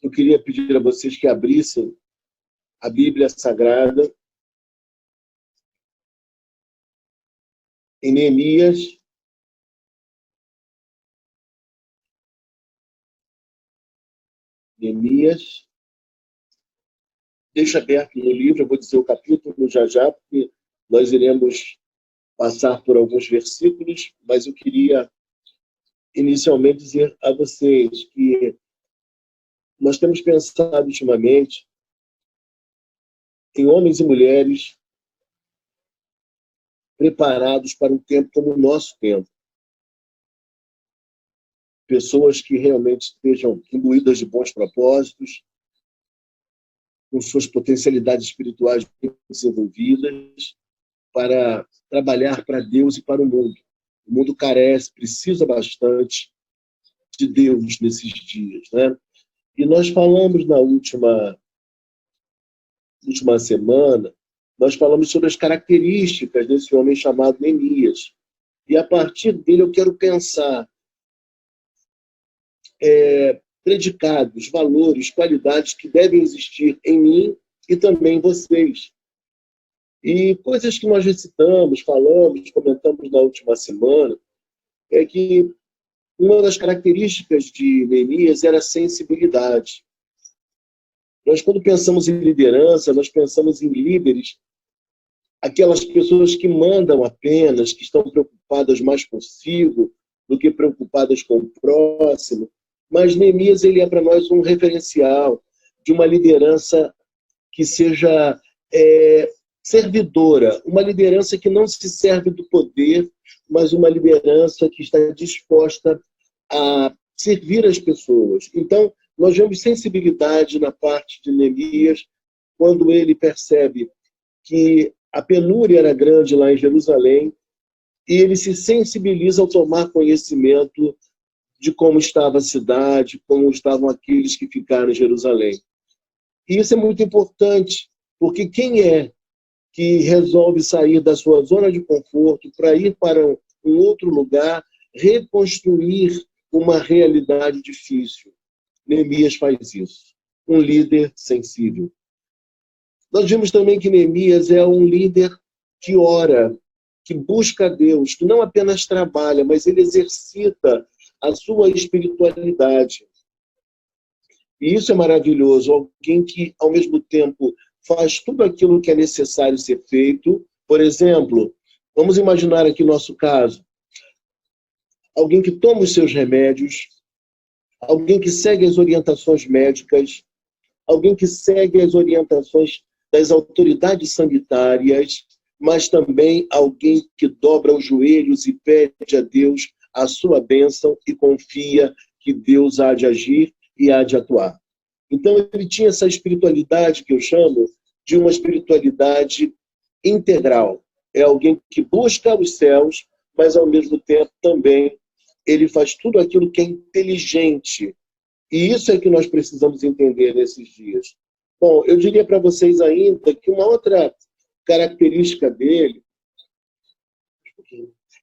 eu queria pedir a vocês que abrissem a Bíblia Sagrada em Neemias, deixa aberto no livro, eu vou dizer o capítulo já, porque nós iremos passar por alguns versículos, mas eu queria inicialmente dizer a vocês que nós temos pensado ultimamente em homens e mulheres preparados para um tempo como o nosso tempo. Pessoas que realmente estejam imbuídas de bons propósitos, com suas potencialidades espirituais bem desenvolvidas, para trabalhar para Deus e para o mundo. O mundo carece, precisa bastante de Deus nesses dias, né? E nós falamos na última semana, nós falamos sobre as características desse homem chamado Neemias. E a partir dele eu quero pensar predicados, valores, qualidades que devem existir em mim e também em vocês. E coisas que nós recitamos, falamos, comentamos na última semana, é que uma das características de Neemias era a sensibilidade. Nós, quando pensamos em liderança, nós pensamos em líderes, aquelas pessoas que mandam apenas, que estão preocupadas mais consigo do que preocupadas com o próximo. Mas Neemias, ele é para nós um referencial de uma liderança que seja servidora, uma liderança que não se serve do poder, mas uma liderança que está disposta a servir as pessoas. Então, nós vemos sensibilidade na parte de Neemias, quando ele percebe que a penúria era grande lá em Jerusalém, e ele se sensibiliza ao tomar conhecimento de como estava a cidade, como estavam aqueles que ficaram em Jerusalém. E isso é muito importante, porque quem é que resolve sair da sua zona de conforto para ir para um outro lugar, reconstruir uma realidade difícil? Neemias faz isso. Um líder sensível. Nós vimos também que Neemias é um líder que ora, que busca a Deus, que não apenas trabalha, mas ele exercita a sua espiritualidade. E isso é maravilhoso. Alguém que, ao mesmo tempo, faz tudo aquilo que é necessário ser feito. Por exemplo, vamos imaginar aqui o nosso caso. Alguém que toma os seus remédios, alguém que segue as orientações médicas, alguém que segue as orientações das autoridades sanitárias, mas também alguém que dobra os joelhos e pede a Deus a sua bênção e confia que Deus há de agir e há de atuar. Então, ele tinha essa espiritualidade que eu chamo de uma espiritualidade integral. É alguém que busca os céus, mas, ao mesmo tempo, também ele faz tudo aquilo que é inteligente. E isso é que nós precisamos entender nesses dias. Bom, eu diria para vocês ainda que uma outra característica dele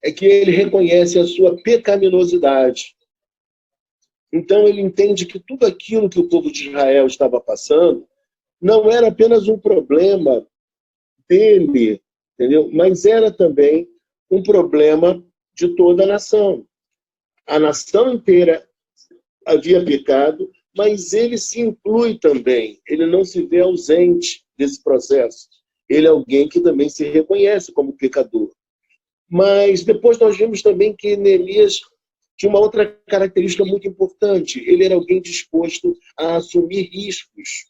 é que ele reconhece a sua pecaminosidade. Então, ele entende que tudo aquilo que o povo de Israel estava passando não era apenas um problema dele, entendeu? Mas era também um problema de toda a nação. A nação inteira havia pecado, mas ele se inclui também. Ele não se vê ausente desse processo. Ele é alguém que também se reconhece como pecador. Mas depois nós vimos também que Neemias tinha uma outra característica muito importante. Ele era alguém disposto a assumir riscos.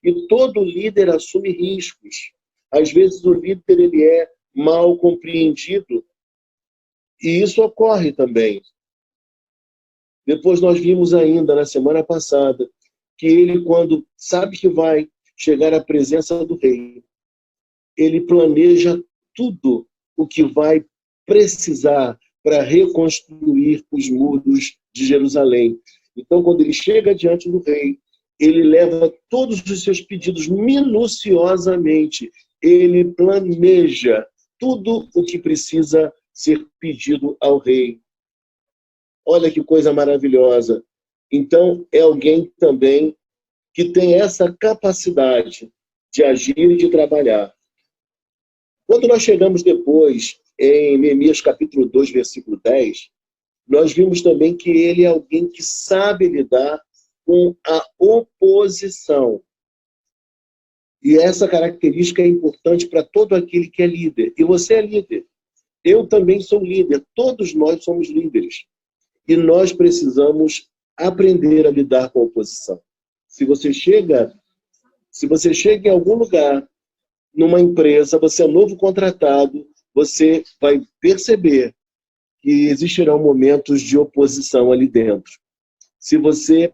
E todo líder assume riscos. Às vezes o líder ele é mal compreendido. E isso ocorre também. Depois nós vimos ainda, na semana passada, que ele, quando sabe que vai chegar à presença do rei, ele planeja tudo o que vai precisar para reconstruir os muros de Jerusalém. Então, quando ele chega diante do rei, ele leva todos os seus pedidos minuciosamente. Ele planeja tudo o que precisa ser pedido ao rei. Olha que coisa maravilhosa. Então, é alguém também que tem essa capacidade de agir e de trabalhar. Quando nós chegamos depois em Neemias capítulo 2, versículo 10, nós vimos também que ele é alguém que sabe lidar com a oposição. E essa característica é importante para todo aquele que é líder. E você é líder. Eu também sou líder. Todos nós somos líderes. E nós precisamos aprender a lidar com a oposição. Se você chega em algum lugar, numa empresa, você é novo contratado, você vai perceber que existirão momentos de oposição ali dentro. Se você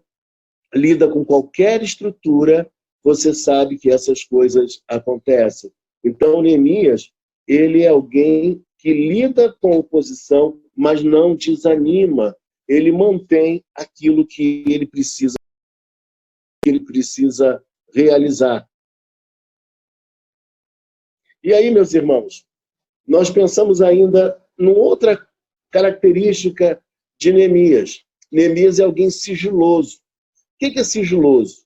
lida com qualquer estrutura, você sabe que essas coisas acontecem. Então, Neemias, ele é alguém que lida com a oposição, mas não desanima. Ele mantém aquilo que ele precisa realizar. E aí, meus irmãos, nós pensamos ainda numa outra característica de Neemias. Neemias é alguém sigiloso. O que é sigiloso?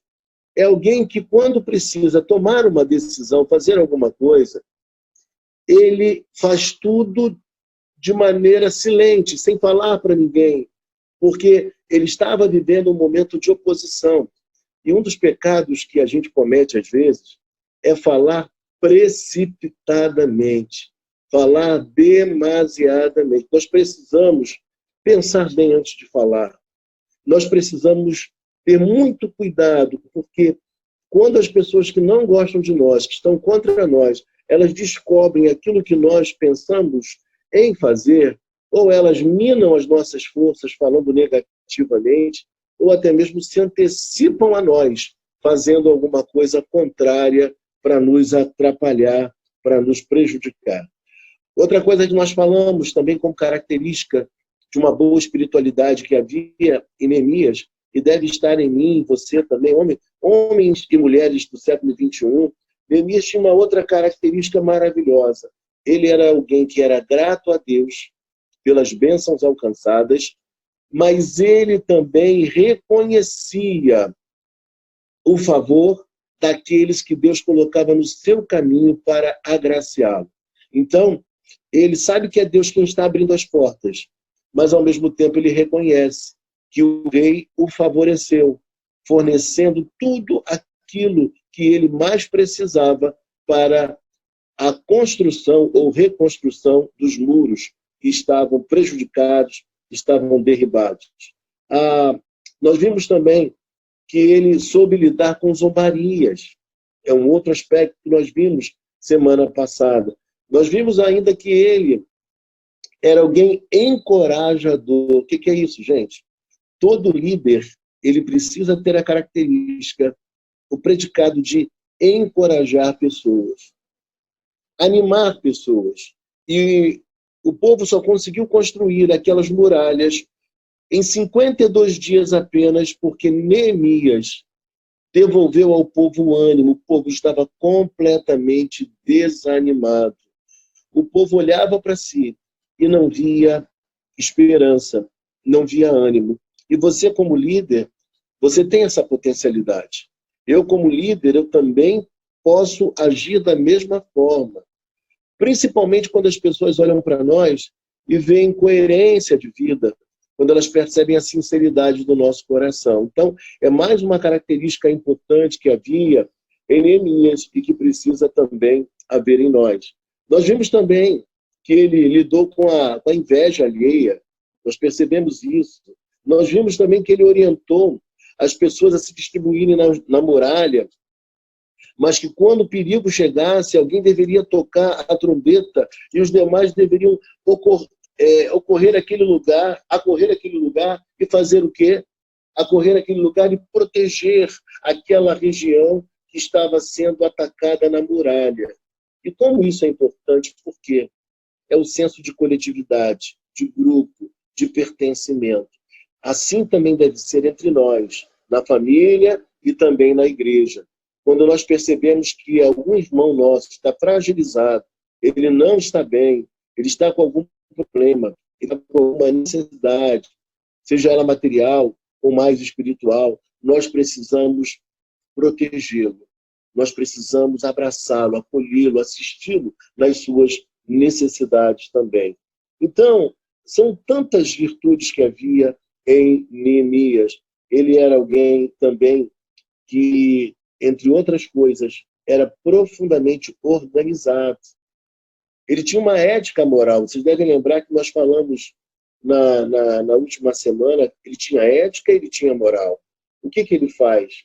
É alguém que, quando precisa tomar uma decisão, fazer alguma coisa, ele faz tudo de maneira silente, sem falar para ninguém, porque ele estava vivendo um momento de oposição. E um dos pecados que a gente comete, às vezes, é falar precipitadamente, falar demasiadamente. Nós precisamos pensar bem antes de falar. Nós precisamos ter muito cuidado, porque quando as pessoas que não gostam de nós, que estão contra nós, elas descobrem aquilo que nós pensamos em fazer, ou elas minam as nossas forças falando negativamente, ou até mesmo se antecipam a nós, fazendo alguma coisa contrária para nos atrapalhar, para nos prejudicar. Outra coisa que nós falamos também como característica de uma boa espiritualidade que havia em Neemias, e deve estar em mim, você também, homens e mulheres do século XXI, Neemias tinha uma outra característica maravilhosa. Ele era alguém que era grato a Deus pelas bênçãos alcançadas, mas ele também reconhecia o favor daqueles que Deus colocava no seu caminho para agraciá-lo. Então, ele sabe que é Deus quem está abrindo as portas, mas ao mesmo tempo ele reconhece que o rei o favoreceu, fornecendo tudo aquilo que ele mais precisava para a construção ou reconstrução dos muros que estavam prejudicados, estavam derribados. Nós vimos também que ele soube lidar com zombarias. É um outro aspecto que nós vimos semana passada. Nós vimos ainda que ele era alguém encorajador. O que é isso, gente? Todo líder, ele precisa ter a característica, o predicado de encorajar pessoas, animar pessoas. E o povo só conseguiu construir aquelas muralhas em 52 dias apenas, porque Neemias devolveu ao povo o ânimo. O povo estava completamente desanimado. O povo olhava para si e não via esperança, não via ânimo. E você, como líder, você tem essa potencialidade. Eu, como líder, eu também posso agir da mesma forma. Principalmente quando as pessoas olham para nós e veem coerência de vida, quando elas percebem a sinceridade do nosso coração. Então, é mais uma característica importante que havia em Neemias e que precisa também haver em nós. Nós vimos também que ele lidou com a inveja alheia. Nós percebemos isso. Nós vimos também que ele orientou as pessoas a se distribuírem na muralha, mas que quando o perigo chegasse, alguém deveria tocar a trombeta e os demais deveriam acorrer aquele lugar e fazer o quê? Acorrer aquele lugar e proteger aquela região que estava sendo atacada na muralha. E como isso é importante? Porque é o senso de coletividade, de grupo, de pertencimento. Assim também deve ser entre nós, na família e também na igreja. Quando nós percebemos que algum irmão nosso está fragilizado, ele não está bem, ele está com algum problema, ele está com alguma necessidade, seja ela material ou mais espiritual, nós precisamos protegê-lo. Nós precisamos abraçá-lo, acolhê-lo, assisti-lo nas suas necessidades também. Então, são tantas virtudes que havia em Neemias. Ele era alguém também que, entre outras coisas, era profundamente organizado. Ele tinha uma ética moral. Vocês devem lembrar que nós falamos na última semana, ele tinha ética e ele tinha moral. O que ele faz?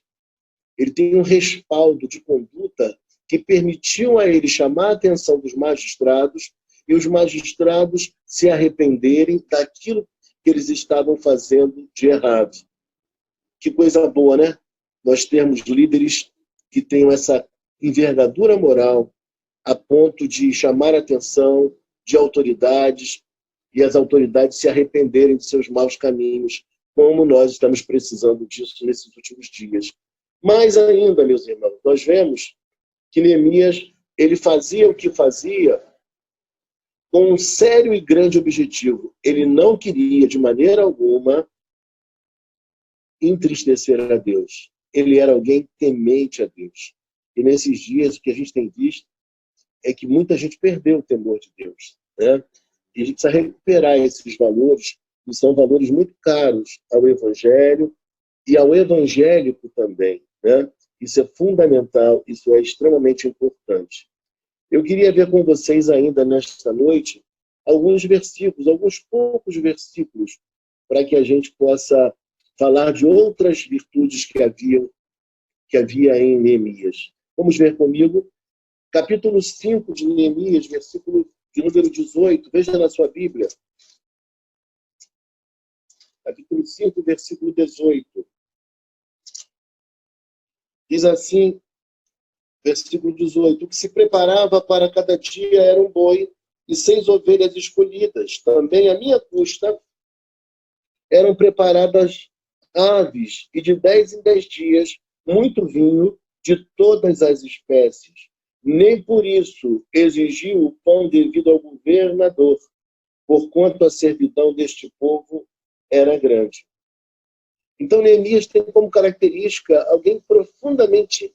Ele tem um respaldo de conduta que permitiu a ele chamar a atenção dos magistrados e os magistrados se arrependerem daquilo que eles estavam fazendo de errado. Que coisa boa, né? Nós temos líderes que tenham essa envergadura moral a ponto de chamar a atenção de autoridades e as autoridades se arrependerem de seus maus caminhos, como nós estamos precisando disso nesses últimos dias. Mais ainda, meus irmãos, nós vemos que Neemias, ele fazia o que fazia com um sério e grande objetivo. Ele não queria, de maneira alguma, entristecer a Deus. Ele era alguém temente a Deus. E nesses dias, o que a gente tem visto é que muita gente perdeu o temor de Deus, né? E a gente precisa recuperar esses valores, que são valores muito caros ao Evangelho e ao evangélico também, né? Isso é fundamental, isso é extremamente importante. Eu queria ver com vocês ainda nesta noite alguns versículos, alguns poucos versículos, para que a gente possa falar de outras virtudes que havia em Neemias. Vamos ver comigo, capítulo 5 de Neemias, versículo de número 18, veja na sua Bíblia. Capítulo 5, versículo 18. Diz assim, versículo 18, o que se preparava para cada dia era um boi e 6 ovelhas escolhidas. Também à minha custa eram preparadas aves, e de 10 em 10 dias, muito vinho de todas as espécies. Nem por isso exigiu o pão devido ao governador, porquanto a servidão deste povo era grande. Então, Neemias tem como característica alguém profundamente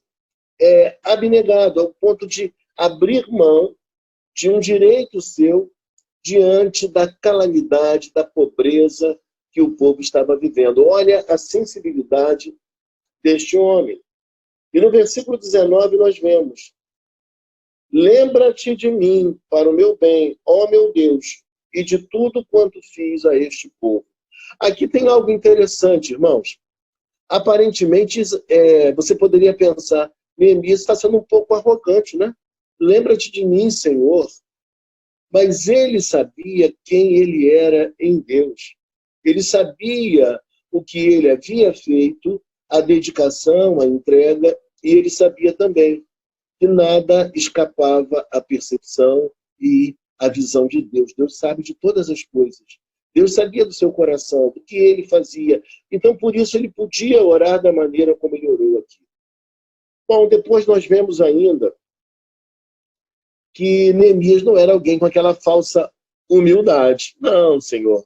abnegado, ao ponto de abrir mão de um direito seu diante da calamidade, da pobreza que o povo estava vivendo. Olha a sensibilidade deste homem. E no versículo 19 nós vemos: lembra-te de mim para o meu bem, ó meu Deus, e de tudo quanto fiz a este povo. Aqui tem algo interessante, irmãos. Aparentemente, você poderia pensar, Neemias está sendo um pouco arrogante, né? Lembra-te de mim, Senhor. Mas ele sabia quem ele era em Deus. Ele sabia o que ele havia feito, a dedicação, a entrega, e ele sabia também que nada escapava à percepção e à visão de Deus. Deus sabe de todas as coisas. Deus sabia do seu coração, do que ele fazia. Então, por isso, ele podia orar da maneira como ele orou aqui. Bom, depois nós vemos ainda que Neemias não era alguém com aquela falsa humildade. Não, Senhor,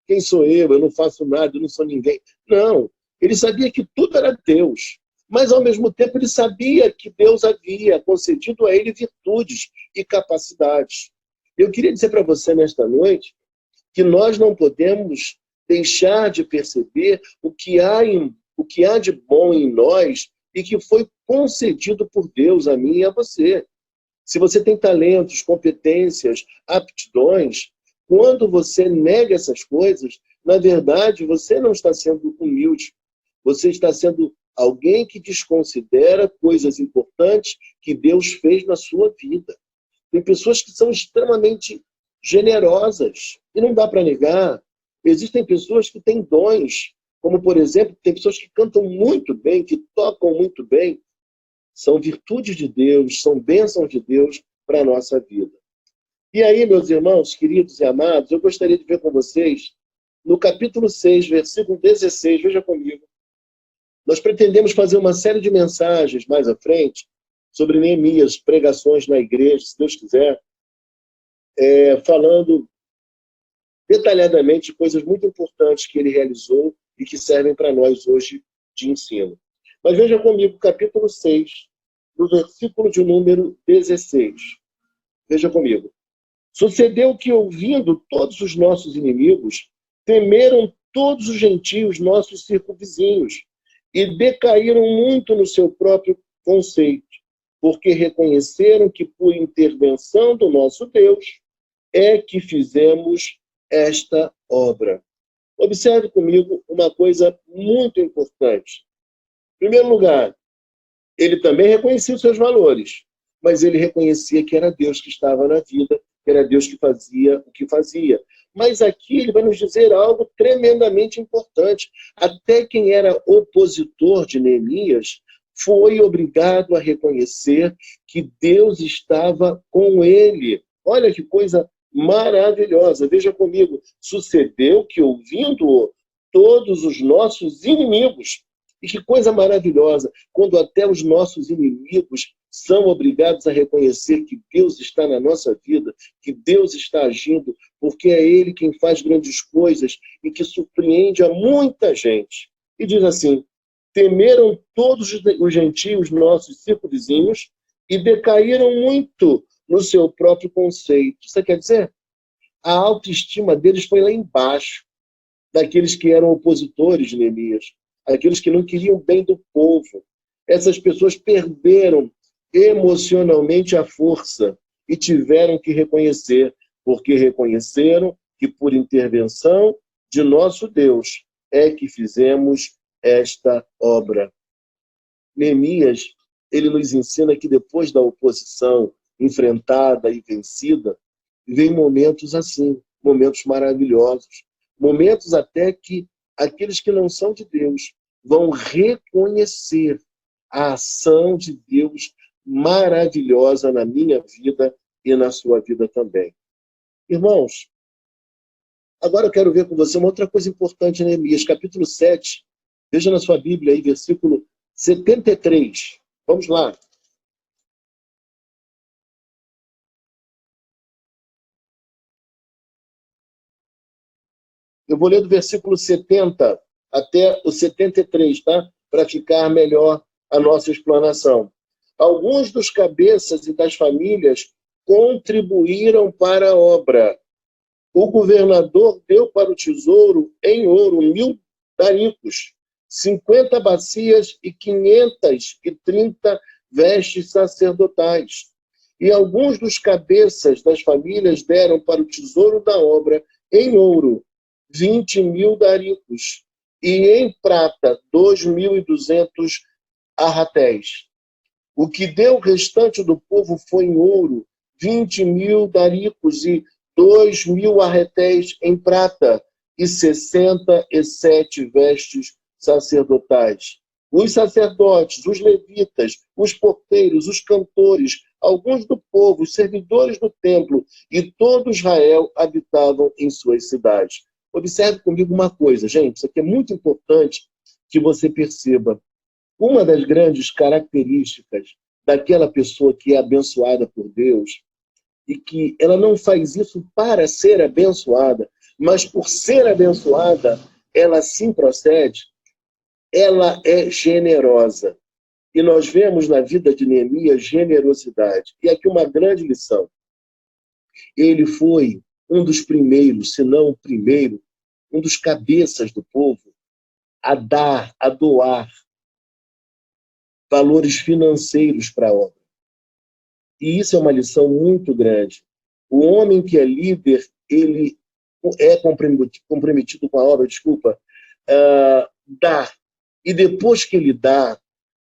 quem sou eu? Eu não faço nada, eu não sou ninguém. Não, ele sabia que tudo era Deus. Mas, ao mesmo tempo, ele sabia que Deus havia concedido a ele virtudes e capacidades. Eu queria dizer para você nesta noite que nós não podemos deixar de perceber o que há de bom em nós e que foi concedido por Deus a mim e a você. Se você tem talentos, competências, aptidões, quando você nega essas coisas, na verdade, você não está sendo humilde. Você está sendo alguém que desconsidera coisas importantes que Deus fez na sua vida. Tem pessoas que são extremamente generosas, e não dá para negar. Existem pessoas que têm dons, como, por exemplo, tem pessoas que cantam muito bem, que tocam muito bem. São virtudes de Deus, são bênçãos de Deus para a nossa vida. E aí, meus irmãos, queridos e amados, eu gostaria de ver com vocês, no capítulo 6, versículo 16, veja comigo. Nós pretendemos fazer uma série de mensagens mais à frente sobre Neemias, pregações na igreja, se Deus quiser, falando detalhadamente de coisas muito importantes que ele realizou e que servem para nós hoje de ensino. Mas veja comigo, capítulo 6, no versículo de número 16. Veja comigo. Sucedeu que, ouvindo todos os nossos inimigos, temeram todos os gentios, nossos circunvizinhos, e decaíram muito no seu próprio conceito, porque reconheceram que, por intervenção do nosso Deus, é que fizemos esta obra. Observe comigo uma coisa muito importante. Em primeiro lugar, ele também reconhecia os seus valores, mas ele reconhecia que era Deus que estava na vida, que era Deus que fazia o que fazia. Mas aqui ele vai nos dizer algo tremendamente importante. Até quem era opositor de Neemias foi obrigado a reconhecer que Deus estava com ele. Olha que coisa maravilhosa. Veja comigo. Sucedeu que, ouvindo-o, todos os nossos inimigos. E que coisa maravilhosa, quando até os nossos inimigos são obrigados a reconhecer que Deus está na nossa vida, que Deus está agindo, porque é Ele quem faz grandes coisas e que surpreende a muita gente. E diz assim: temeram todos os gentios, nossos circunvizinhos, e decaíram muito no seu próprio conceito. Isso quer dizer? A autoestima deles foi lá embaixo, daqueles que eram opositores de Neemias, aqueles que não queriam o bem do povo. Essas pessoas perderam emocionalmente a força e tiveram que reconhecer, porque reconheceram que por intervenção de nosso Deus é que fizemos esta obra. Neemias, ele nos ensina que depois da oposição enfrentada e vencida, vem momentos assim, momentos maravilhosos, momentos até que aqueles que não são de Deus vão reconhecer a ação de Deus maravilhosa na minha vida e na sua vida também. Irmãos, agora eu quero ver com você uma outra coisa importante em Neemias, capítulo 7. Veja na sua Bíblia aí, versículo 73. Vamos lá. Eu vou ler do versículo 70 até o 73, tá? Para ficar melhor a nossa explanação. Alguns dos cabeças e das famílias contribuíram para a obra. O governador deu para o tesouro em ouro 1.000 daricos, 50 bacias e 530 vestes sacerdotais. E alguns dos cabeças das famílias deram para o tesouro da obra em ouro 20.000 daricos, e em prata 2.200 arratéis. O que deu o restante do povo foi em ouro 20.000 daricos e 2.000 arretéis em prata e 67 vestes sacerdotais. Os sacerdotes, os levitas, os porteiros, os cantores, alguns do povo, os servidores do templo e todo Israel habitavam em suas cidades. Observe comigo uma coisa, gente, isso aqui é muito importante que você perceba. Uma das grandes características daquela pessoa que é abençoada por Deus e que ela não faz isso para ser abençoada, mas por ser abençoada, ela assim procede, ela é generosa. E nós vemos na vida de Neemias generosidade. E aqui uma grande lição. Ele foi um dos primeiros, se não o primeiro, um dos cabeças do povo a dar, a doar valores financeiros para a obra. E isso é uma lição muito grande. O homem que é líder, ele é comprometido com a obra, dá. E depois que ele dá,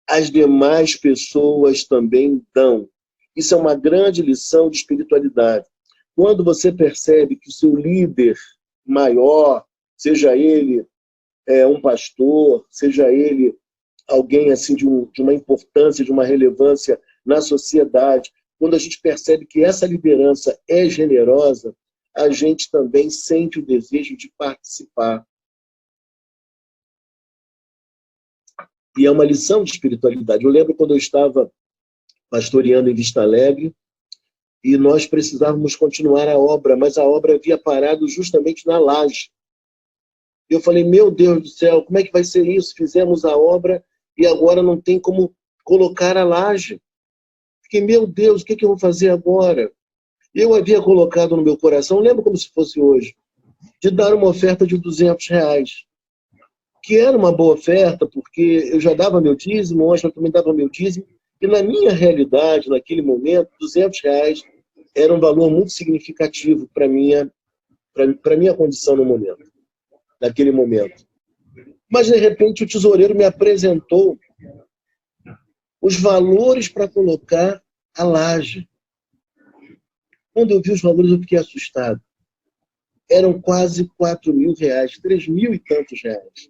as demais pessoas também dão. Isso é uma grande lição de espiritualidade. Quando você percebe que o seu líder maior, seja ele um pastor, seja ele alguém assim de uma importância, de uma relevância na sociedade, quando a gente percebe que essa liderança é generosa, a gente também sente o desejo de participar. E é uma lição de espiritualidade. Eu lembro quando eu estava pastoreando em Vista Alegre, e nós precisávamos continuar a obra, mas a obra havia parado justamente na laje. Eu falei, meu Deus do céu, como é que vai ser isso? Fizemos a obra e agora não tem como colocar a laje. Fiquei, meu Deus, o que eu vou fazer agora? Eu havia colocado no meu coração, lembro como se fosse hoje, de dar uma oferta de R$ 200, que era uma boa oferta, porque eu já dava meu dízimo, o Ângela também dava meu dízimo, e na minha realidade, naquele momento, R$ 200 era um valor muito significativo para minha condição no momento, naquele momento. Mas, de repente, o tesoureiro me apresentou os valores para colocar a laje. Quando eu vi os valores, eu fiquei assustado. Eram quase R$ 4.000, R$ 3.000 e tantos reais.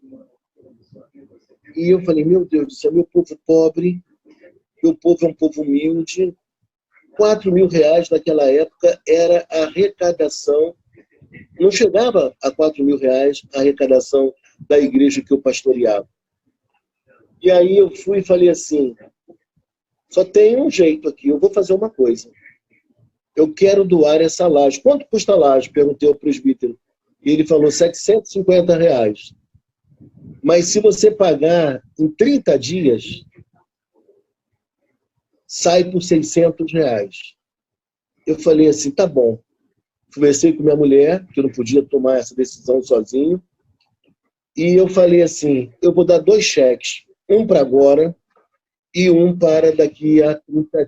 E eu falei, meu Deus do céu, meu povo pobre, meu povo é um povo humilde. R$ 4.000 naquela época era a arrecadação, não chegava a R$ 4.000 a arrecadação da igreja que eu pastoreava. E aí eu fui e falei assim, só tem um jeito aqui, eu vou fazer uma coisa. Eu quero doar essa laje. Quanto custa a laje? Perguntei ao presbítero. E ele falou R$ 750. Mas se você pagar em 30 dias, sai por R$ 600. Eu falei assim, tá bom. Conversei com minha mulher, que eu não podia tomar essa decisão sozinho. E eu falei assim, eu vou dar 2 cheques. Um para agora e um para daqui a 30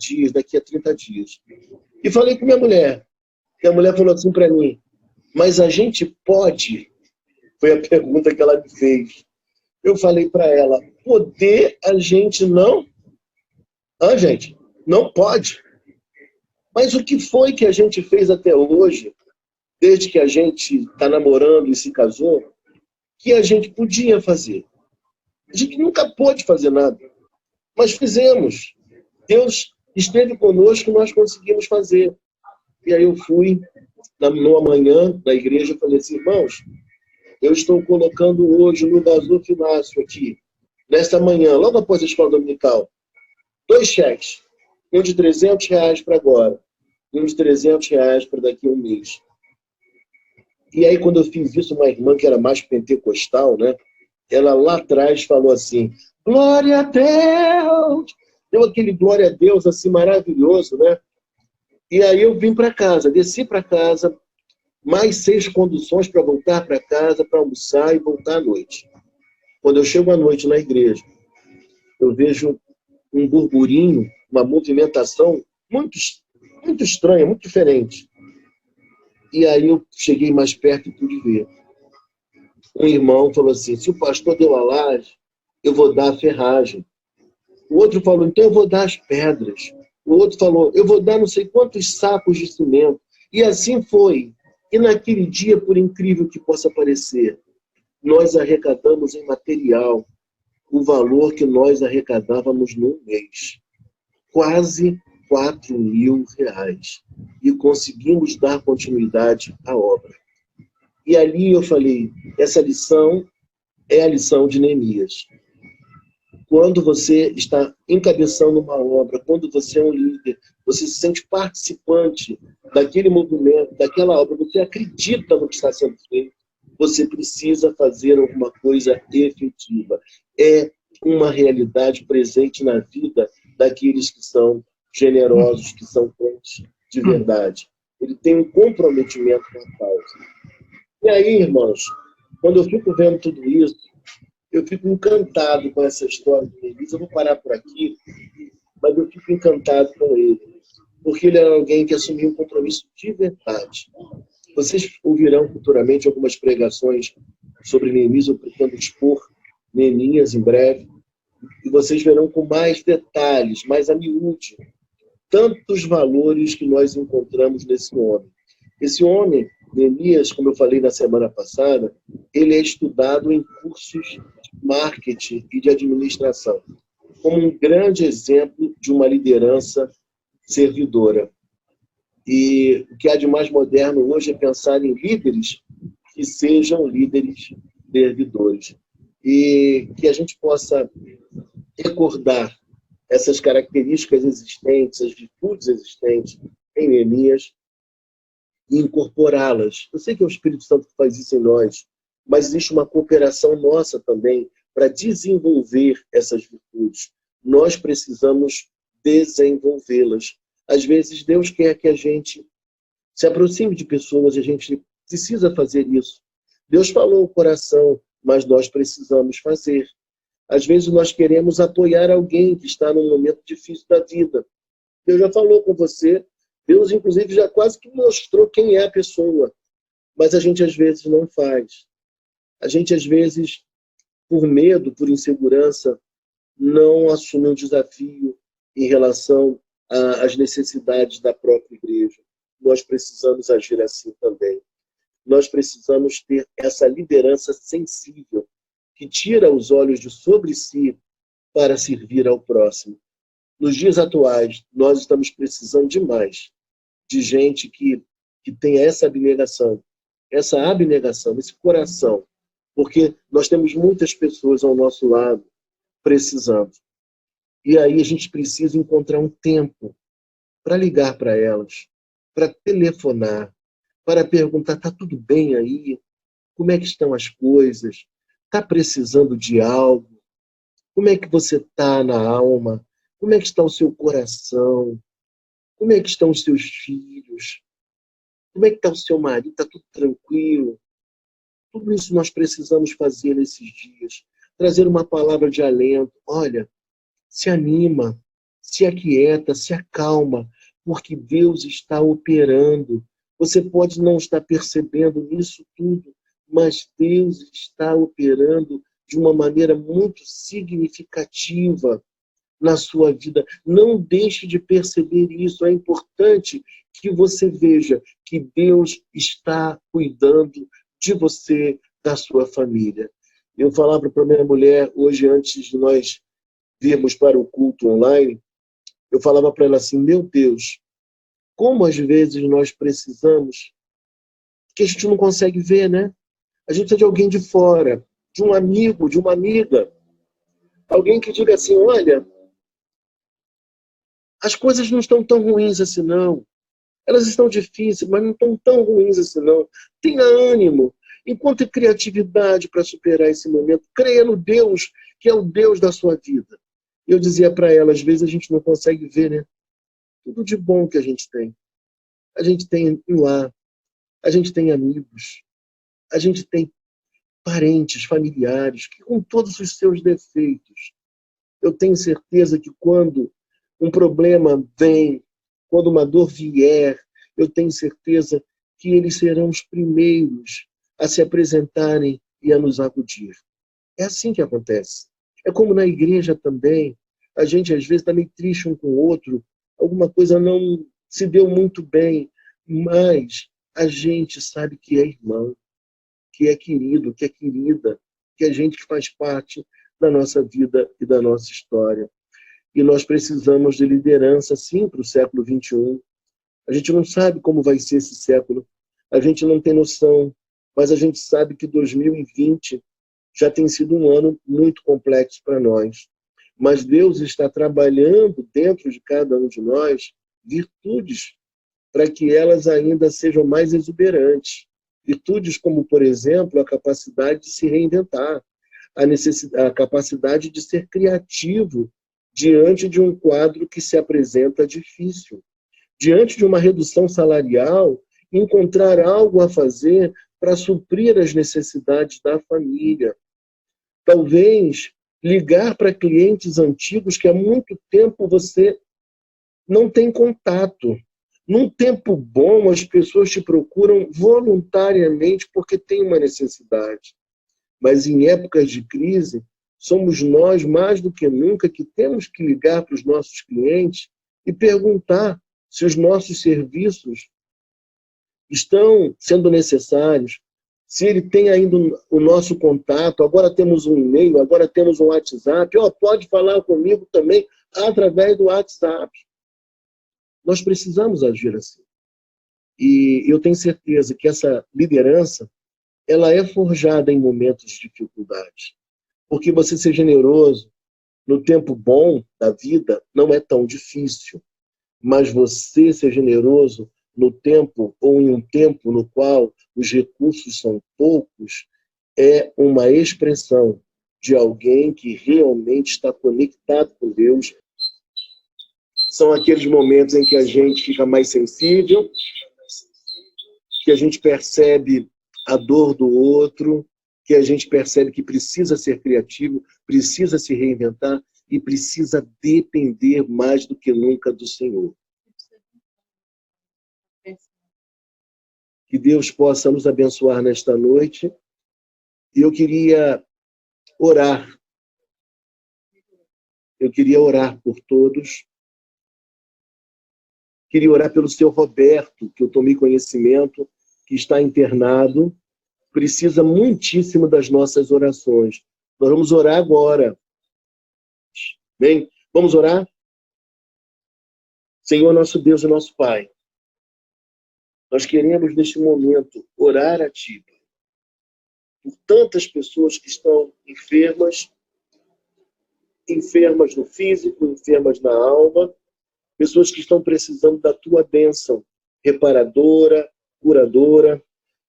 dias. E falei com minha mulher. E a mulher falou assim para mim, mas a gente pode? Foi a pergunta que ela me fez. Eu falei para ela, poder a gente não? Gente, não pode. Mas o que foi que a gente fez até hoje, desde que a gente está namorando e se casou, que a gente podia fazer? A gente nunca pôde fazer nada, mas fizemos. Deus esteve conosco e nós conseguimos fazer. E aí eu fui, numa manhã, na igreja, falei assim, irmãos, eu estou colocando hoje no gasofilácio aqui, nesta manhã, logo após a escola dominical, 2 cheques. Um de R$ 300 para agora, e um de R$ 300 para daqui a um mês. E aí, quando eu fiz isso, uma irmã que era mais pentecostal, né? Ela lá atrás falou assim, glória a Deus! Deu aquele glória a Deus assim maravilhoso, né? E aí eu vim para casa, desci para casa, mais 6 conduções para voltar para casa, para almoçar e voltar à noite. Quando eu chego à noite na igreja, eu vejo um burburinho, uma movimentação muito, muito estranha, muito diferente. E aí eu cheguei mais perto e pude ver. Um irmão falou assim, se o pastor deu a laje, eu vou dar a ferragem. O outro falou, então eu vou dar as pedras. O outro falou, eu vou dar não sei quantos sacos de cimento. E assim foi. E naquele dia, por incrível que possa parecer, nós arrecadamos em material o valor que nós arrecadávamos num mês. Quase R$ 4.000. E conseguimos dar continuidade à obra. E ali eu falei, essa lição é a lição de Neemias. Quando você está encabeçando uma obra, quando você é um líder, você se sente participante daquele movimento, daquela obra, você acredita no que está sendo feito, você precisa fazer alguma coisa efetiva. É uma realidade presente na vida daqueles que são generosos, que são crentes de verdade. Ele tem um comprometimento com a causa. E aí, irmãos, quando eu fico vendo tudo isso, eu fico encantado com essa história de Neemias. Eu vou parar por aqui, mas eu fico encantado com ele, porque ele era alguém que assumiu um compromisso de verdade. Vocês ouvirão futuramente algumas pregações sobre Neemias, eu pretendo expor Neemias em breve, e vocês verão com mais detalhes, mais a miúde, tantos valores que nós encontramos nesse homem. Esse homem, Neemias, como eu falei na semana passada, ele é estudado em cursos de marketing e de administração, como um grande exemplo de uma liderança servidora. E o que há de mais moderno hoje é pensar em líderes que sejam líderes servidores. E que a gente possa recordar essas características existentes, as virtudes existentes em Neemias, e incorporá-las. Eu sei que é o Espírito Santo que faz isso em nós, mas existe uma cooperação nossa também para desenvolver essas virtudes. Nós precisamos desenvolvê-las. Às vezes, Deus quer que a gente se aproxime de pessoas, a gente precisa fazer isso. Deus falou o coração, mas nós precisamos fazer. Às vezes, nós queremos apoiar alguém que está num momento difícil da vida. Deus já falou com você, Deus, inclusive, já quase que mostrou quem é a pessoa, mas a gente, às vezes, não faz. A gente, às vezes, por medo, por insegurança, não assume um desafio em relação às necessidades da própria igreja. Nós precisamos agir assim também. Nós precisamos ter essa liderança sensível, que tira os olhos de sobre si para servir ao próximo. Nos dias atuais, nós estamos precisando demais de gente que tenha essa abnegação, esse coração, porque nós temos muitas pessoas ao nosso lado precisando. E aí a gente precisa encontrar um tempo para ligar para elas, para telefonar, para perguntar, está tudo bem aí? Como é que estão as coisas? Está precisando de algo? Como é que você está na alma? Como é que está o seu coração? Como é que estão os seus filhos? Como é que está o seu marido? Está tudo tranquilo? Tudo isso nós precisamos fazer nesses dias. Trazer uma palavra de alento. Olha, se anima, se aquieta, se acalma, porque Deus está operando. Você pode não estar percebendo isso tudo, mas Deus está operando de uma maneira muito significativa na sua vida. Não deixe de perceber isso. É importante que você veja que Deus está cuidando de você, da sua família. Eu falava para a minha mulher, hoje, antes de nós virmos para o culto online, eu falava para ela assim, meu Deus, como às vezes nós precisamos, que a gente não consegue ver, né? A gente precisa de alguém de fora, de um amigo, de uma amiga, alguém que diga assim, olha, as coisas não estão tão ruins assim, não. Elas estão difíceis, mas não estão tão ruins assim, não. Tenha ânimo, encontre criatividade para superar esse momento. Creia no Deus, que é o Deus da sua vida. Eu dizia para ela, às vezes a gente não consegue ver, né? Tudo de bom que a gente tem. A gente tem um lar, a gente tem amigos, a gente tem parentes, familiares, que com todos os seus defeitos, eu tenho certeza que quando um problema vem, quando uma dor vier, eu tenho certeza que eles serão os primeiros a se apresentarem e a nos acudir. É assim que acontece. É como na igreja também, a gente às vezes está meio triste um com o outro, alguma coisa não se deu muito bem, mas a gente sabe que é irmão, que é querido, que é querida, que é gente que faz parte da nossa vida e da nossa história. E nós precisamos de liderança, sim, para o século XXI. A gente não sabe como vai ser esse século, a gente não tem noção, mas a gente sabe que 2020 já tem sido um ano muito complexo para nós. Mas Deus está trabalhando dentro de cada um de nós virtudes para que elas ainda sejam mais exuberantes. Virtudes como, por exemplo, a capacidade de se reinventar, a capacidade de ser criativo diante de um quadro que se apresenta difícil. Diante de uma redução salarial, encontrar algo a fazer para suprir as necessidades da família. Talvez ligar para clientes antigos que há muito tempo você não tem contato. Num tempo bom, as pessoas te procuram voluntariamente porque tem uma necessidade. Mas em épocas de crise, somos nós, mais do que nunca, que temos que ligar para os nossos clientes e perguntar se os nossos serviços estão sendo necessários, se ele tem ainda o nosso contato, agora temos um e-mail, agora temos um WhatsApp, pode falar comigo também através do WhatsApp. Nós precisamos agir assim. E eu tenho certeza que essa liderança, ela é forjada em momentos de dificuldade. Porque você ser generoso no tempo bom da vida não é tão difícil. Mas você ser generoso no tempo ou em um tempo no qual os recursos são poucos é uma expressão de alguém que realmente está conectado com Deus. São aqueles momentos em que a gente fica mais sensível, que a gente percebe a dor do outro, que a gente percebe que precisa ser criativo, precisa se reinventar e precisa depender mais do que nunca do Senhor. Que Deus possa nos abençoar nesta noite. E eu queria orar. Eu queria orar por todos. Queria orar pelo seu Roberto, que eu tomei conhecimento, que está internado. Precisa muitíssimo das nossas orações. Nós vamos orar agora. Bem, vamos orar? Senhor, nosso Deus e nosso Pai, nós queremos, neste momento, orar a Ti, por tantas pessoas que estão enfermas no físico, enfermas na alma, pessoas que estão precisando da Tua bênção reparadora, curadora.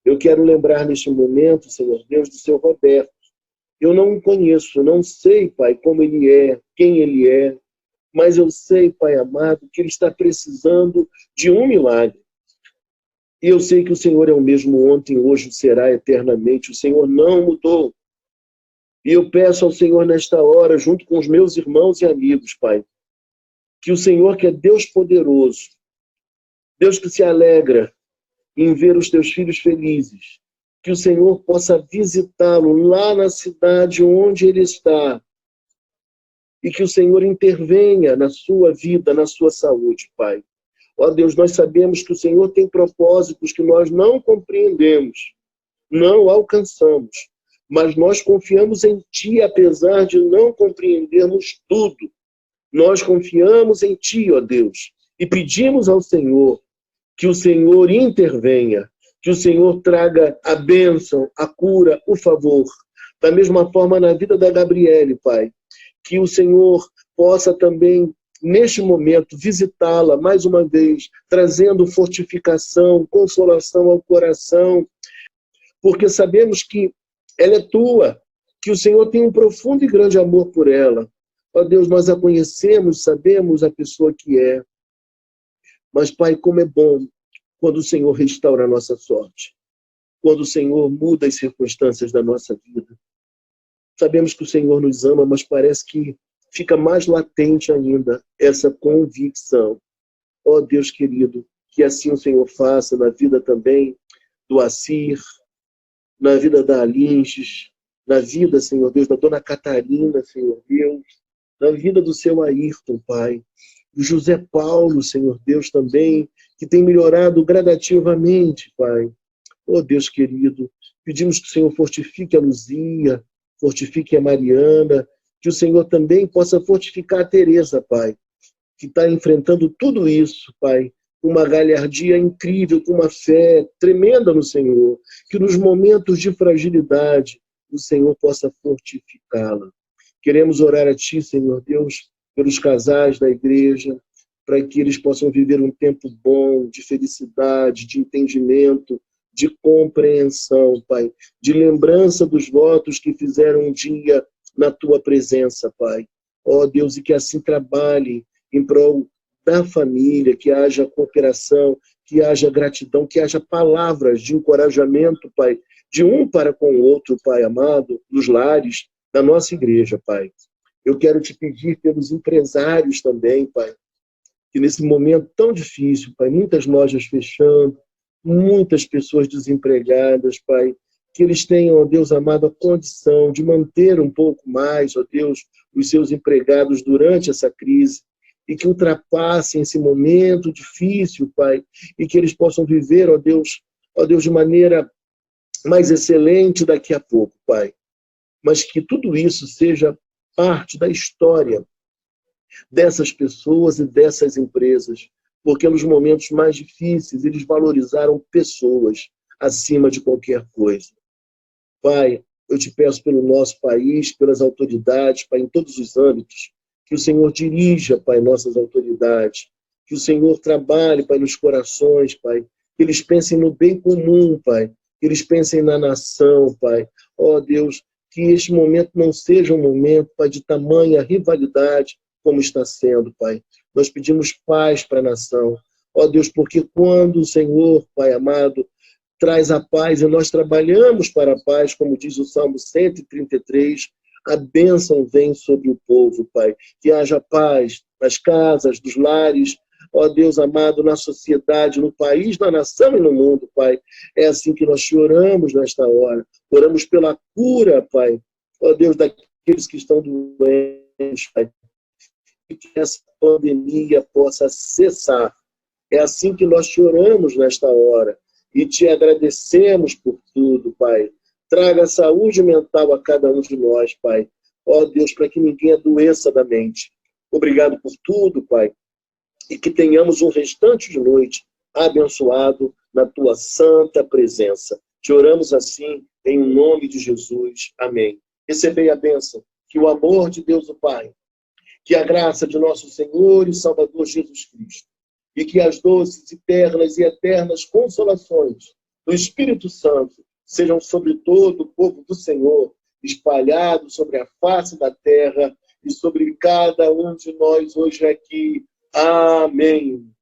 Eu quero lembrar neste momento, Senhor Deus, do seu Roberto. Eu não o conheço, não sei, Pai, como ele é, quem ele é, mas eu sei, Pai amado, que ele está precisando de um milagre. E eu sei que o Senhor é o mesmo ontem, hoje será eternamente. O Senhor não mudou. E eu peço ao Senhor nesta hora, junto com os meus irmãos e amigos, Pai, que o Senhor, que é Deus poderoso, Deus que se alegra em ver os teus filhos felizes, que o Senhor possa visitá-lo lá na cidade onde ele está e que o Senhor intervenha na sua vida, na sua saúde, Pai. Ó Deus, nós sabemos que o Senhor tem propósitos que nós não compreendemos, não alcançamos, mas nós confiamos em Ti, apesar de não compreendermos tudo. Nós confiamos em Ti, ó Deus, e pedimos ao Senhor que o Senhor intervenha, que o Senhor traga a bênção, a cura, o favor. Da mesma forma na vida da Gabriele, Pai, que o Senhor possa também, neste momento, visitá-la mais uma vez, trazendo fortificação, consolação ao coração, porque sabemos que ela é Tua, que o Senhor tem um profundo e grande amor por ela. Ó Deus, nós a conhecemos, sabemos a pessoa que é. Mas, Pai, como é bom quando o Senhor restaura a nossa sorte, quando o Senhor muda as circunstâncias da nossa vida. Sabemos que o Senhor nos ama, mas parece que fica mais latente ainda essa convicção. Ó Deus querido, que assim o Senhor faça na vida também do Assir, na vida da Alinges, na vida, Senhor Deus, da Dona Catarina, Senhor Deus, na vida do seu Ayrton, Pai, do José Paulo, Senhor Deus, também, que tem melhorado gradativamente, Pai. Ó Deus querido, pedimos que o Senhor fortifique a Luzia, fortifique a Mariana, que o Senhor também possa fortificar a Tereza, Pai, que está enfrentando tudo isso, Pai, com uma galhardia incrível, com uma fé tremenda no Senhor, que nos momentos de fragilidade o Senhor possa fortificá-la. Queremos orar a Ti, Senhor Deus, pelos casais da igreja, para que eles possam viver um tempo bom, de felicidade, de entendimento, de compreensão, Pai, de lembrança dos votos que fizeram um dia na Tua presença, Pai. Ó Deus, e que assim trabalhem em prol da família, que haja cooperação, que haja gratidão, que haja palavras de encorajamento, Pai, de um para com o outro, Pai amado, nos lares da nossa igreja, Pai. Eu quero te pedir pelos empresários também, Pai, que nesse momento tão difícil, Pai, muitas lojas fechando, muitas pessoas desempregadas, Pai, que eles tenham, ó Deus amado, a condição de manter um pouco mais, ó Deus, os seus empregados durante essa crise, e que ultrapassem esse momento difícil, Pai, e que eles possam viver, ó Deus, de maneira mais excelente daqui a pouco, Pai. Mas que tudo isso seja parte da história dessas pessoas e dessas empresas, porque nos momentos mais difíceis eles valorizaram pessoas acima de qualquer coisa. Pai, eu te peço pelo nosso país, pelas autoridades, Pai, em todos os âmbitos, que o Senhor dirija, Pai, nossas autoridades, que o Senhor trabalhe, Pai, nos corações, Pai, que eles pensem no bem comum, Pai, que eles pensem na nação, Pai. Ó Deus, que este momento não seja um momento, Pai, de tamanha rivalidade como está sendo, Pai. Nós pedimos paz para a nação. Ó Deus, porque quando o Senhor, Pai amado, traz a paz e nós trabalhamos para a paz, como diz o Salmo 133, a bênção vem sobre o povo, Pai. Que haja paz nas casas, nos lares, ó Deus amado, na sociedade, no país, na nação e no mundo, Pai. É assim que nós te oramos nesta hora. Oramos pela cura, Pai. Ó Deus, daqueles que estão doentes, Pai. E que essa pandemia possa cessar. É assim que nós te oramos nesta hora. E te agradecemos por tudo, Pai. Traga saúde mental a cada um de nós, Pai. Ó Deus, para que ninguém adoeça da mente. Obrigado por tudo, Pai. E que tenhamos um restante de noite abençoado na tua santa presença. Te oramos assim, em nome de Jesus. Amém. Recebei a bênção, que o amor de Deus o Pai, que a graça de nosso Senhor e Salvador Jesus Cristo, e que as doces, eternas e eternas consolações do Espírito Santo sejam sobre todo o povo do Senhor, espalhado sobre a face da terra e sobre cada um de nós hoje aqui. Amém.